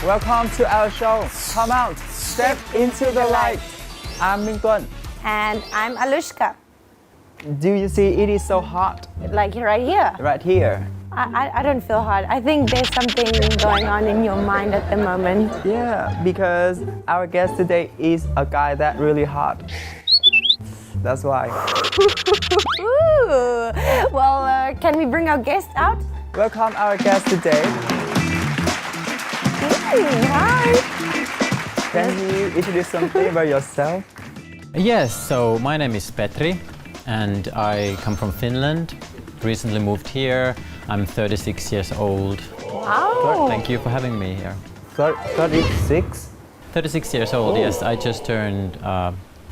Welcome to our show. Come out, step into the light. I'm Mingtuan. And I'm Alushka. Do you see it is so hot? Like right here. Right here. I don't feel hot. I think there's something going on in your mind at the moment. Yeah, because our guest today is a guy that really hot. That's why. Ooh. Well, can we bring our guest out? Welcome our guest today. Hi. Can you introduce something about yourself? Yes, so my name is Petri and I come from Finland. Recently moved here. I'm 36 years old. Wow. Thank you for having me here. 36? 36 years old, yes. I just turned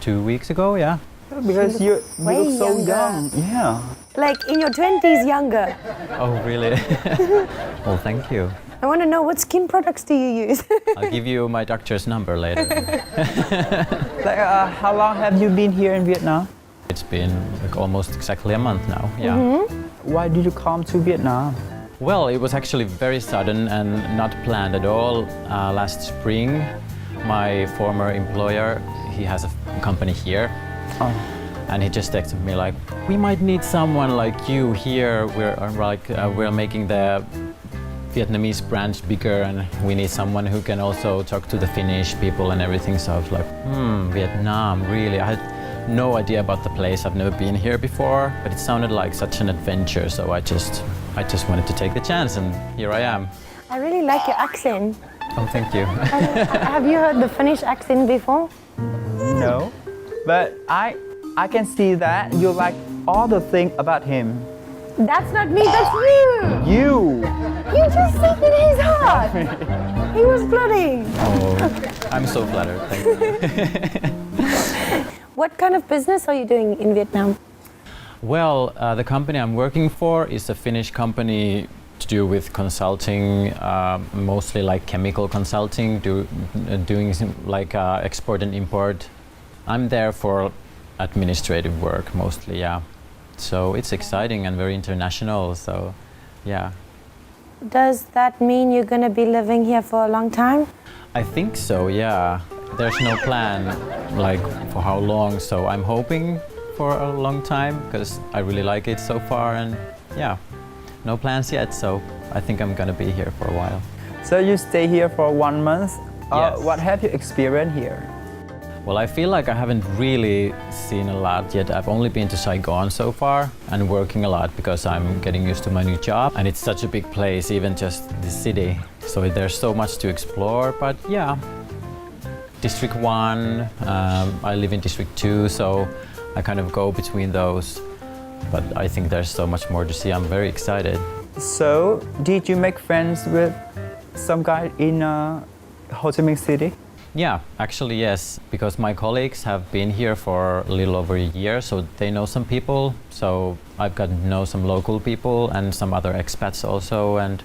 2 weeks ago, yeah. Because you look so younger. young. Yeah. Like in your 20s younger. Oh, really? Well, thank you. I want to know what skin products do you use? I'll give you my doctor's number later. Like, how long have you been here in Vietnam? It's been like almost exactly a month now, yeah. Why did you come to Vietnam? Well, it was actually very sudden and not planned at all. Last spring, my former employer, he has a company here. Oh. And he just texted me like, we might need someone like you here. We're making the Vietnamese branch bigger and we need someone who can also talk to the Finnish people and everything. So I was like, Vietnam, really? I had no idea about the place. I've never been here before, but it sounded like such an adventure. So I just wanted to take the chance and here I am. I really like your accent. Oh, thank you. Have you heard the Finnish accent before? No. But I can see that you like all the things about him. That's not me, that's you! You! You just said that he's hot! He was floating! Oh, I'm so flattered. Thank you. What kind of business are you doing in Vietnam? Well, the company I'm working for is a Finnish company to do with consulting, mostly like chemical consulting, doing like export and import. I'm there for administrative work mostly, yeah. So it's exciting and very international, so yeah. Does that mean you're gonna be living here for a long time? I think so, yeah. There's no plan like for how long, so I'm hoping for a long time because I really like it so far and yeah, no plans yet, so I think I'm gonna be here for a while. So you stay here for 1 month? Yes. What have you experienced here? Well, I feel like I haven't really seen a lot yet. I've only been to Saigon so far and working a lot because I'm getting used to my new job. And it's such a big place, even just the city. So there's so much to explore, but yeah. District 1, I live in District 2, so I kind of go between those. But I think there's so much more to see. I'm very excited. So, did you make friends with some guy in Ho Chi Minh City? Yeah, actually yes, because my colleagues have been here for a little over a year, so they know some people. So I've gotten to know some local people and some other expats also, and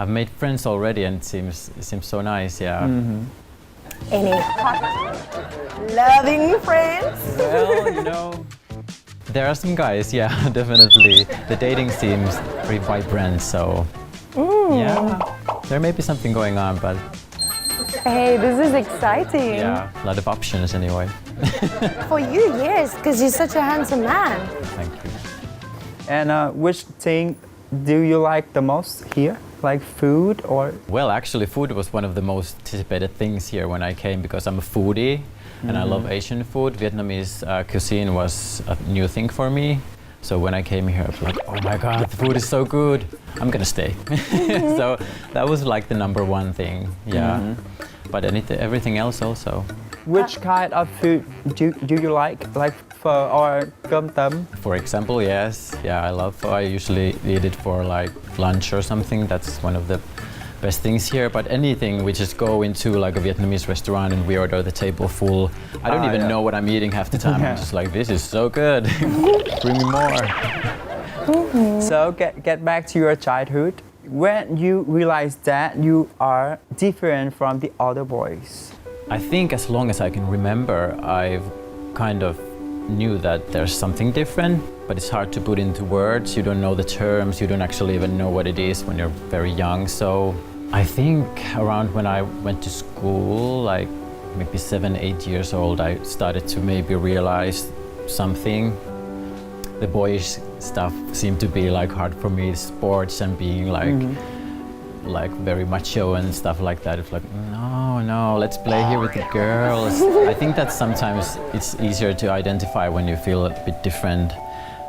I've made friends already, and it seems so nice, yeah. Any hot, loving friends? Well, there are some guys, yeah, definitely. The dating seems pretty vibrant, so yeah, there may be something going on, but Hey, this is exciting. yeah, a lot of options anyway. For you, yes, because you're such a handsome man. Thank you. And which thing do you like the most here? Like food or? Well, actually, food was one of the most anticipated things here when I came because I'm a foodie and I love Asian food. Vietnamese cuisine was a new thing for me. So when I came here, I was like, oh my God, the food is so good. I'm gonna stay. So that was like the number one thing, yeah. But everything else also. Which kind of food do you like pho or cơm tấm? For example, yes. Yeah, I love pho. I usually eat it for like lunch or something. That's one of the best things here. But anything, we just go into like a Vietnamese restaurant and we order the table full. I don't even know what I'm eating half the time. I'm just like, this is so good. Bring me more. So get back to your childhood. When you realize that you are different from the other boys? I think as long as I can remember, I've kind of knew that there's something different, but it's hard to put into words. You don't know the terms, you don't actually even know what it is when you're very young. So I think around when I went to school, like maybe 7, 8 years old, I started to maybe realize something. The boyish stuff seemed to be like hard for me, sports and being like very macho and stuff like that. It's like, no, let's play here with the girls. I think that sometimes it's easier to identify when you feel a bit different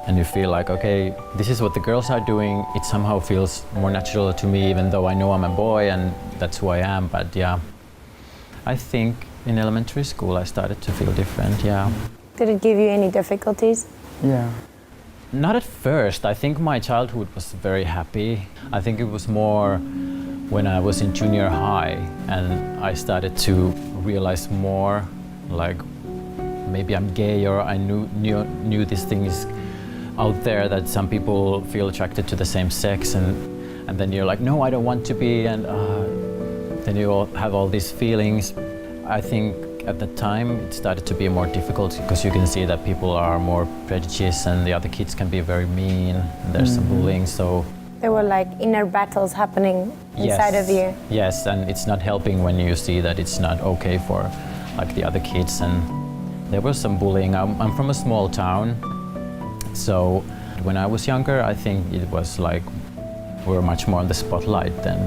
and you feel like, okay, this is what the girls are doing. It somehow feels more natural to me, even though I know I'm a boy and that's who I am. But yeah, I think in elementary school I started to feel different, yeah. Did it give you any difficulties? Yeah. Not at first. I think my childhood was very happy. I think it was more when I was in junior high and I started to realize more, like maybe I'm gay or I knew these things out there that some people feel attracted to the same sex and then you're like, no, I don't want to be, and then you all have all these feelings. I think at the time it started to be more difficult because you can see that people are more prejudiced and the other kids can be very mean and there's some bullying, so There were like inner battles happening inside of you. Yes, and it's not helping when you see that it's not okay for like the other kids, and there was some bullying. I'm from a small town, so when I was younger I think it was like we were much more on the spotlight then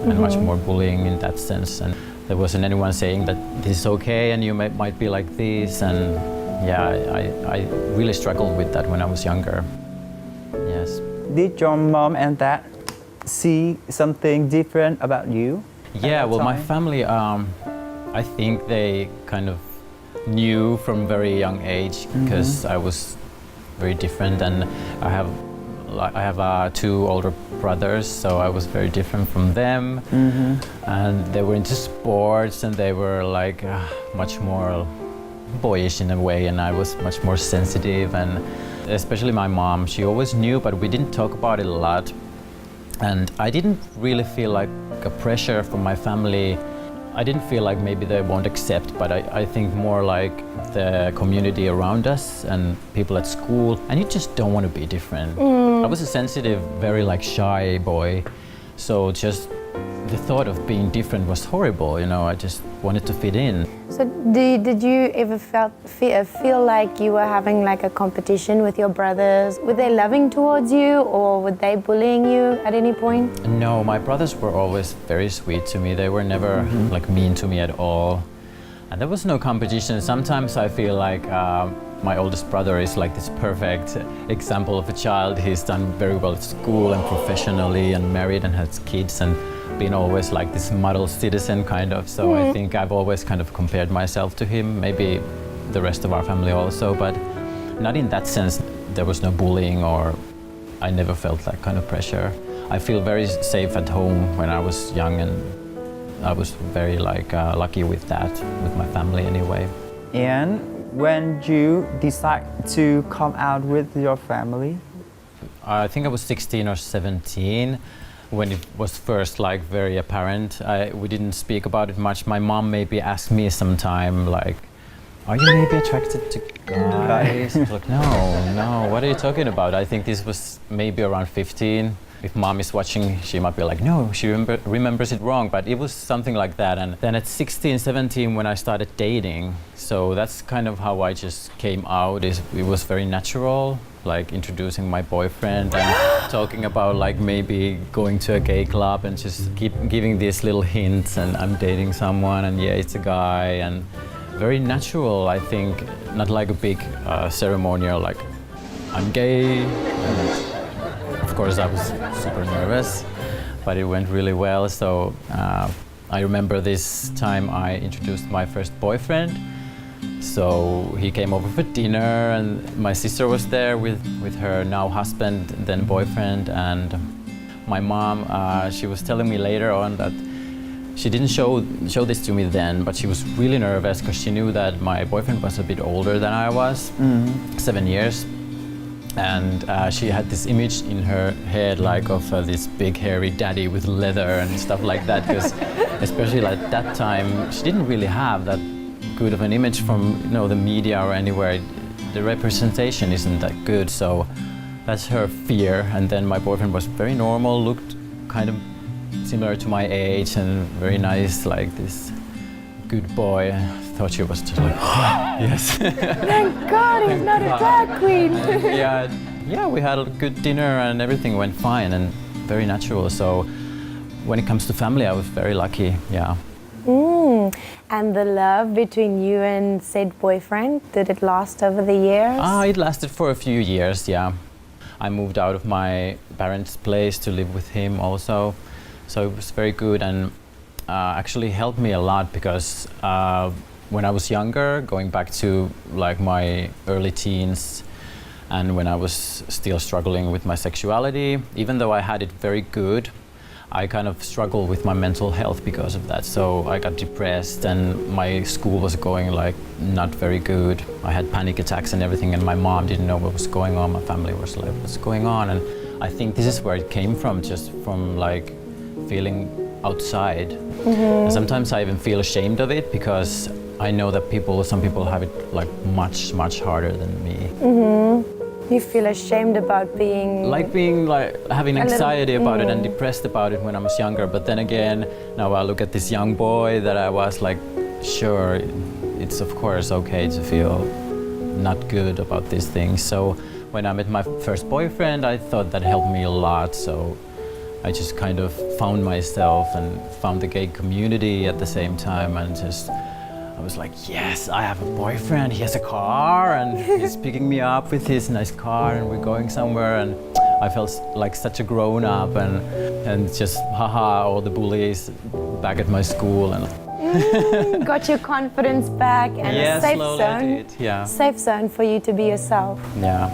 and much more bullying in that sense, and there wasn't anyone saying that this is okay and you might be like this, and yeah, I really struggled with that when I was younger. Yes. Did your mom and dad see something different about you? Yeah, well, my family, I think they kind of knew from very young age because I was very different, and I have two older brothers, so I was very different from them, and they were into sports and they were like much more boyish in a way, and I was much more sensitive, and especially my mom, she always knew, but we didn't talk about it a lot, and I didn't really feel like a pressure from my family. I didn't feel like maybe they won't accept, but I think more like the community around us and people at school, and you just don't want to be different. I was a sensitive, very like shy boy, so just the thought of being different was horrible, you know, I just wanted to fit in. So did you ever feel like you were having like a competition with your brothers? Were they loving towards you or were they bullying you at any point? No, my brothers were always very sweet to me. They were never like mean to me at all. And there was no competition. Sometimes I feel like my oldest brother is like this perfect example of a child. He's done very well at school and professionally and married and has kids and been always like this model citizen kind of. So I think I've always kind of compared myself to him, maybe the rest of our family also, but not in that sense. There was no bullying or I never felt that kind of pressure. I feel very safe at home when I was young, and I was very like lucky with that, with my family anyway. And when you decide to come out with your family? I think I was 16 or 17 when it was first like very apparent. We didn't speak about it much. My mom maybe asked me sometime like, are you maybe attracted to guys? I was like, no, what are you talking about? I think this was maybe around 15. If mom is watching, she might be like, no, she remembers it wrong, but it was something like that. And then at 16, 17, when I started dating, so that's kind of how I just came out. It was very natural, like introducing my boyfriend and talking about like maybe going to a gay club and just keep giving these little hints, and I'm dating someone, and yeah, it's a guy, and very natural, I think, not like a big ceremonial, like I'm gay. And of course, I was super nervous, but it went really well. So I remember this time I introduced my first boyfriend. So he came over for dinner, and my sister was there with her now husband, then boyfriend, and my mom, she was telling me later on that she didn't show this to me then, but she was really nervous because she knew that my boyfriend was a bit older than I was, 7 years. And she had this image in her head like of this big hairy daddy with leather and stuff like that, because especially at that time she didn't really have that good of an image from the media or anywhere. The representation isn't that good, so that's her fear. And then my boyfriend was very normal, looked kind of similar to my age and very nice, like this good boy. I thought she was just like, yes. Thank God he's not a drag queen. yeah, we had a good dinner and everything went fine and very natural. So when it comes to family, I was very lucky, yeah. And the love between you and said boyfriend, did it last over the years? It lasted for a few years, yeah. I moved out of my parents' place to live with him also. So it was very good and actually helped me a lot because when I was younger, going back to like my early teens and when I was still struggling with my sexuality, even though I had it very good, I kind of struggled with my mental health because of that. So I got depressed and my school was going like not very good. I had panic attacks and everything and my mom didn't know what was going on. My family was like, what's going on? And I think this is where it came from, just from like feeling outside. And sometimes I even feel ashamed of it because I know that some people have it like much, much harder than me. You feel ashamed about having anxiety about it and depressed about it when I was younger. But then again, now I look at this young boy that I was like, sure, it's of course okay to feel not good about these things. So when I met my first boyfriend, I thought that helped me a lot. So I just kind of found myself and found the gay community at the same time and I was like, yes, I have a boyfriend, he has a car and he's picking me up with his nice car and we're going somewhere and I felt like such a grown up and just all the bullies back at my school and got your confidence back and a safe zone. Safe zone for you to be yourself. Yeah.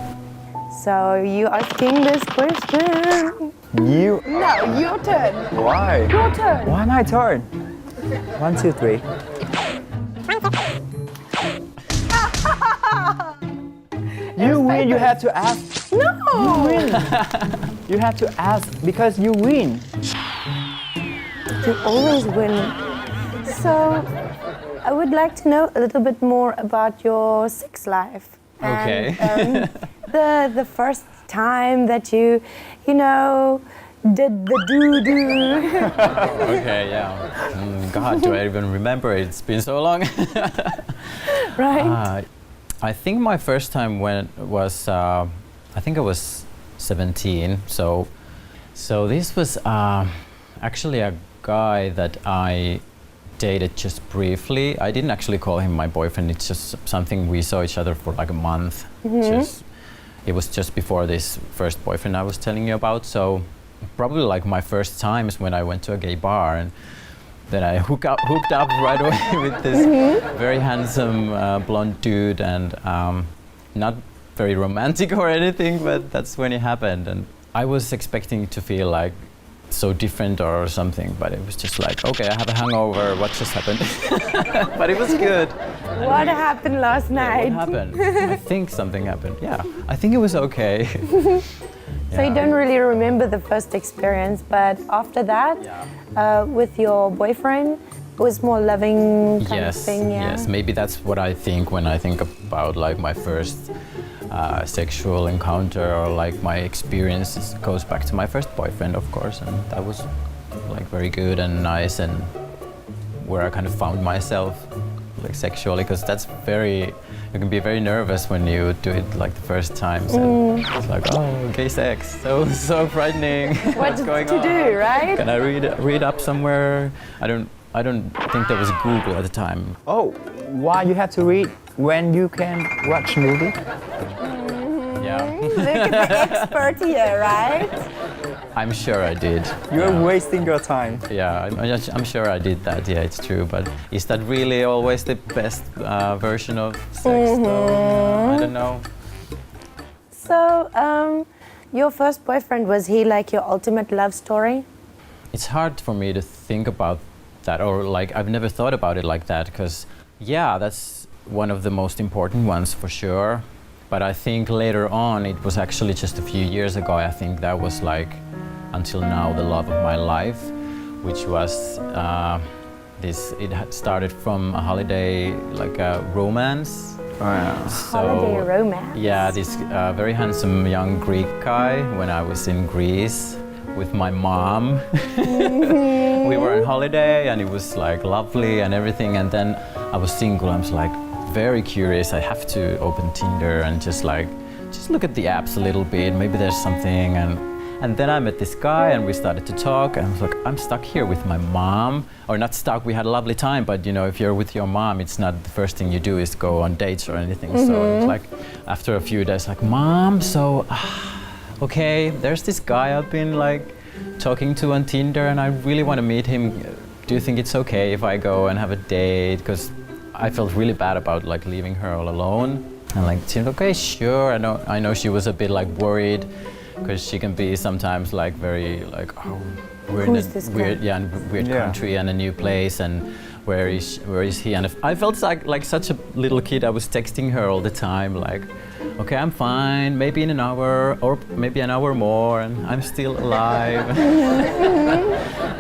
So you asking this question? You? No, your turn. Why? Your turn. Why my turn? 1, 2, 3. You win, you have to ask. No! You win. You have to ask because you win. You always win. So, I would like to know a little bit more about your sex life. Okay. And, the first time that you did the doo-doo. Okay, yeah. God, do I even remember it? It's been so long. Right? I think my first time was, I think I was 17. So this was actually a guy that I dated just briefly. I didn't actually call him my boyfriend. It's just something we saw each other for like a month. It was just before this first boyfriend I was telling you about. So probably like my first times when I went to a gay bar and then I hooked up right away with this very handsome blonde dude and not very romantic or anything, but that's when it happened. And I was expecting to feel like so different or something, but it was just like, okay, I have a hangover, what just happened? But it was good. What happened last night? What happened? I think something happened, yeah. I think it was okay. So you don't really remember the first experience, but after that, with your boyfriend, it was more loving kind of thing, yeah? Yes, maybe that's what I think when I think about like my first sexual encounter or like my experience. It goes back to my first boyfriend, of course, and that was like very good and nice and where I kind of found myself like sexually, because you can be very nervous when you do it like the first times and it's like, oh, gay sex, so frightening. What's going to on? do, right? Can I read up somewhere? I don't think there was Google at the time. Oh, why you have to read when you can watch movie? Yeah. Look at the expert here, right? I'm sure I did. You're wasting your time. Yeah, I'm sure I did that. Yeah, it's true. But is that really always the best version of sex? Though? I don't know. So, your first boyfriend, was he like your ultimate love story? It's hard for me to think about that, or like I've never thought about it like that, because yeah, that's one of the most important ones for sure. But I think later on, it was actually just a few years ago, I think that was like, until now, the love of my life, which was it had started from a holiday, like a romance. Oh, yeah. Holiday romance? Yeah, this very handsome young Greek guy when I was in Greece. with my mom. We were on holiday and it was like lovely and everything, and then I was single. I was like very curious. I have to open Tinder and just look at the apps a little bit. Maybe there's something. And then I met this guy and we started to talk, and I was like, I'm stuck here with my mom. Or not stuck, we had a lovely time, but you know, if you're with your mom, it's not the first thing you do is go on dates or anything. So it was like, after a few days, like, Mom, so, okay, there's this guy I've been like talking to on Tinder and I really want to meet him. Do you think it's okay if I go and have a date? Because I felt really bad about like leaving her all alone. And like, she said, okay, sure. I know she was a bit like worried, because she can be sometimes like very like, oh, we're in a weird country and a new place, and where is he? And I felt like such a little kid. I was texting her all the time like, okay, I'm fine, maybe in an hour or maybe an hour more and I'm still alive.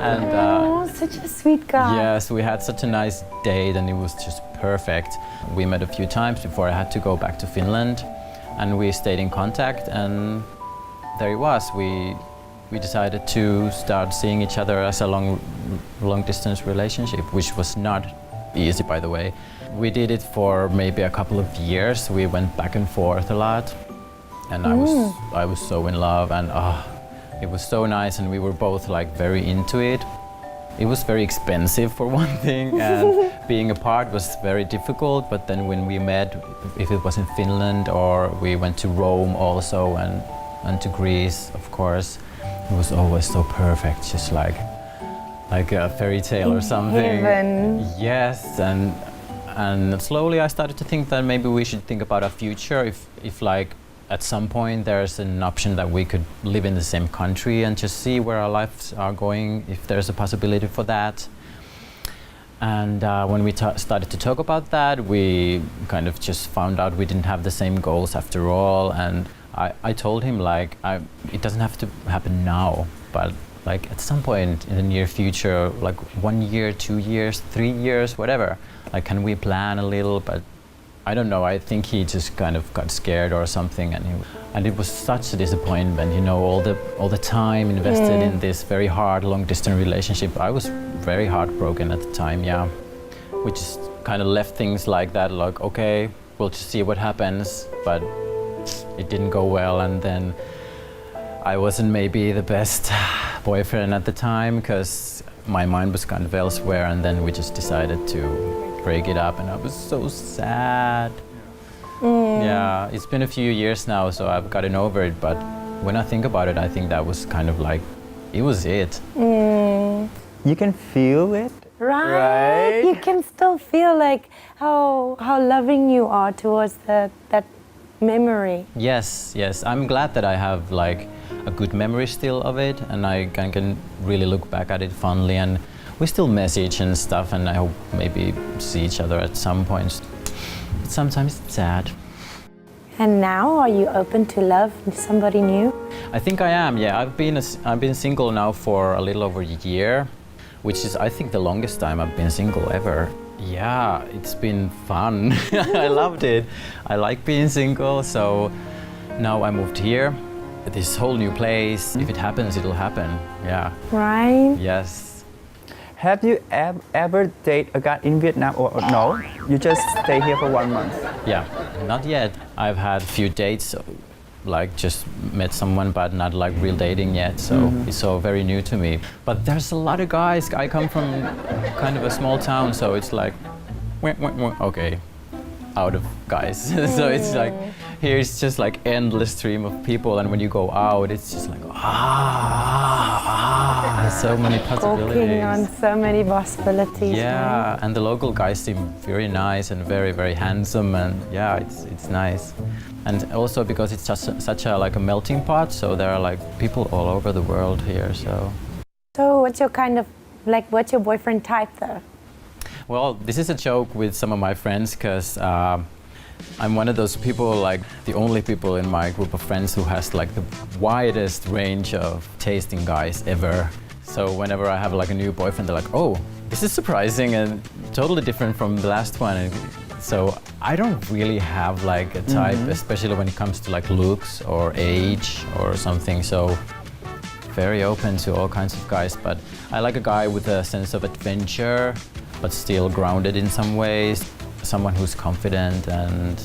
And Oh, such a sweet guy. yes, we had such a nice date and it was just perfect. We met a few times before I had to go back to Finland, and we stayed in contact, and there it was. We decided to start seeing each other as a long distance relationship, which was not easy, by the way. We did it for maybe a couple of years. We went back and forth a lot, and I was so in love, and it was so nice, and we were both like very into it. It was very expensive for one thing, and being apart was very difficult, but then when we met, if it was in Finland or we went to Rome also and to Greece, of course, it was always so perfect, just like a fairy tale or something. Heaven. Yes, and slowly I started to think that maybe we should think about our future. If like at some point there's an option that we could live in the same country and just see where our lives are going, if there's a possibility for that. And when we started to talk about that, we kind of just found out we didn't have the same goals after all. And I told him like, it doesn't have to happen now, but like at some point in the near future, like 1 year, 2 years, 3 years, whatever, like can we plan a little? But I don't know, I think he just kind of got scared or something, and it was such a disappointment, you know, all the time invested in this very hard long distance relationship. I was very heartbroken at the time, yeah. We just kind of left things like that, like, okay, we'll just see what happens, but it didn't go well, and then I wasn't maybe the best boyfriend at the time because my mind was kind of elsewhere, and then we just decided to break it up, and I was so sad. Yeah, it's been a few years now, so I've gotten over it, but when I think about it, I think that was kind of like, it was it. You can feel it. Right. You can still feel like how loving you are towards that memory. Yes, I'm glad that I have like a good memory still of it, and I can really look back at it fondly, and we still message and stuff, and I hope maybe see each other at some point. But sometimes it's sad. And now, are you open to love somebody new? I think I am, yeah. I've been single now for a little over a year, which is I think the longest time I've been single ever. Yeah, it's been fun. I loved it. I like being single, so now I moved here. This whole new place. If it happens, it'll happen. Yeah. Right? Yes. Have you ever dated a guy in Vietnam or no? You just stay here for 1 month? Yeah, not yet. I've had a few dates, like just met someone, but not like real dating yet, so it's all very new to me. But there's a lot of guys. I come from kind of a small town, so it's like, okay, out of guys. So it's like, here it's just like endless stream of people, and when you go out, it's just like, so many possibilities. Walking on so many possibilities. Yeah, Right? and the local guys seem very nice and very, very handsome, and yeah, it's nice. And also because it's just such a like a melting pot, so there are like people all over the world here. So what's your boyfriend type though? Well, this is a joke with some of my friends because I'm one of those people, like the only people in my group of friends who has like the widest range of taste in guys ever. So whenever I have like a new boyfriend, they're like, oh, this is surprising and totally different from the last one. And so I don't really have like a type, especially when it comes to like looks or age or something. So very open to all kinds of guys, but I like a guy with a sense of adventure, but still grounded in some ways. Someone who's confident and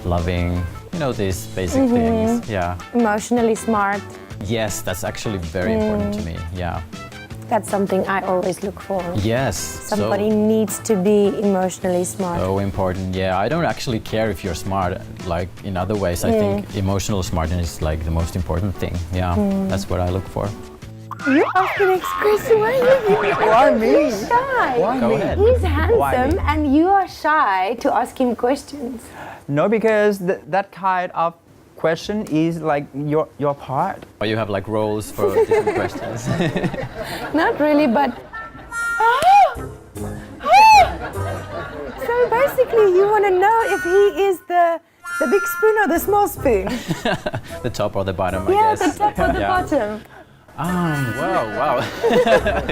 loving, these basic things. Yeah. Emotionally smart. Yes, that's actually very important to me. Yeah. That's something I always look for. Yes. Somebody needs to be emotionally smart. So important. Yeah, I don't actually care if you're smart. Like in other ways, I think emotional smartness is like the most important thing. Yeah, that's what I look for. You ask the next question. Why are you Why me? shy? Why Go me? ahead. He's Why handsome me? and you are shy to ask him questions. No, because that kind of question is like your part. Or you have like roles for different questions. Not really, but. So basically, you want to know if he is the big spoon or the small spoon? The top or the bottom, I Yeah, guess. the top or the Yeah. bottom. Wow.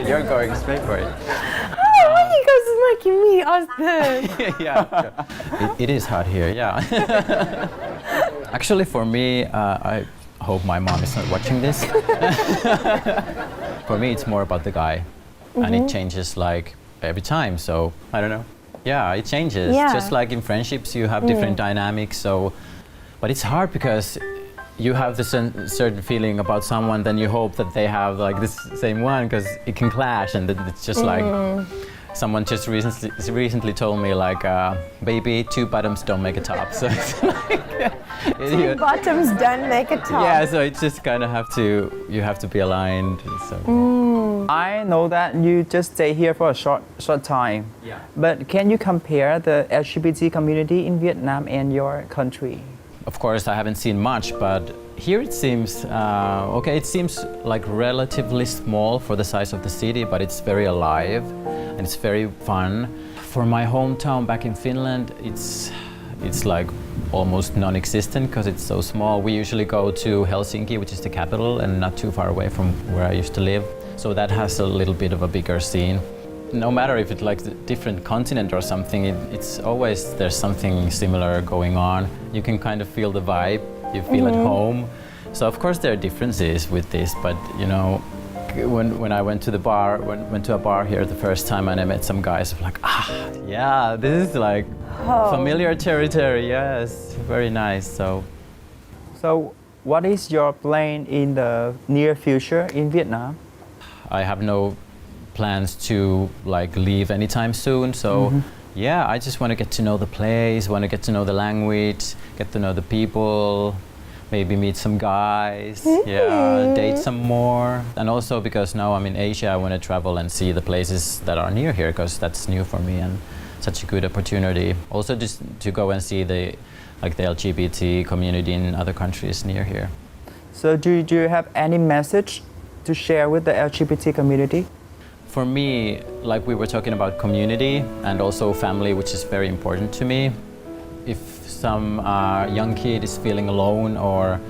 You're going straight for it. Oh, why you guys making me ask this? Yeah. It is hot here, yeah. Actually, for me, I hope my mom is not watching this. For me, it's more about the guy. And it changes like every time, so I don't know. Yeah, it changes. Yeah. Just like in friendships, you have different dynamics, but it's hard because you have this certain feeling about someone, then you hope that they have like this same one because it can clash, and then it's just like someone just recently told me like, baby, two bottoms don't make a top. So it's like, Two bottoms don't make a top. yeah, so it's just kind of you have to be aligned. So. I know that you just stay here for a short time. Yeah. But can you compare the LGBT community in Vietnam and your country? Of course, I haven't seen much, but here it seems, it seems like relatively small for the size of the city, but it's very alive and it's very fun. For my hometown back in Finland, it's like almost non-existent because it's so small. We usually go to Helsinki, which is the capital, and not too far away from where I used to live. So that has a little bit of a bigger scene. No matter if it's like a different continent or something, it's always there's something similar going on. You can kind of feel the vibe, you feel at home. So of course there are differences with this, but when I went to the bar, went to a bar here the first time and I met some guys, I'm like, yeah, this is like familiar territory, yes, very nice. So what is your plan in the near future in Vietnam? I have no plans to like leave anytime soon, so yeah, I just want to get to know the place, want to get to know the language, get to know the people, maybe meet some guys, date some more. And also because now I'm in Asia, I want to travel and see the places that are near here because that's new for me and such a good opportunity. Also just to go and see the LGBT community in other countries near here. So do you have any message to share with the LGBT community? For me, like we were talking about community and also family, which is very important to me. If some young kid is feeling alone or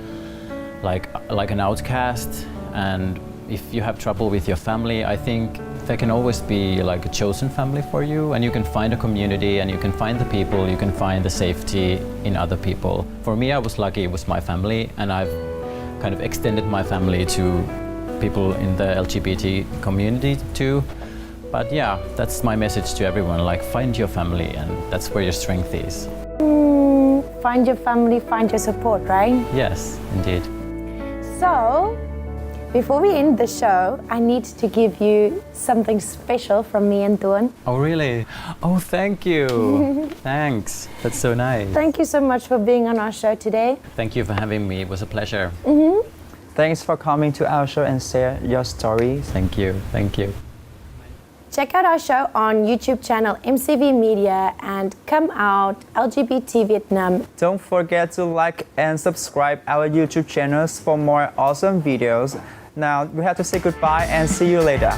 like an outcast, and if you have trouble with your family, I think there can always be like a chosen family for you, and you can find a community and you can find the people, you can find the safety in other people. For me, I was lucky it was my family, and I've kind of extended my family to people in the LGBT community too. But yeah, that's my message to everyone, like find your family, and that's where your strength is. Find your family, find your support, right? Yes, indeed. So, before we end the show, I need to give you something special from me and Tuan. Oh really? Oh, thank you. Thanks, that's so nice. Thank you so much for being on our show today. Thank you for having me, it was a pleasure. Thanks for coming to our show and share your stories. Thank you. Check out our show on YouTube channel MCV Media and Come Out LGBT Vietnam. Don't forget to like and subscribe our YouTube channels for more awesome videos. Now we have to say goodbye and see you later.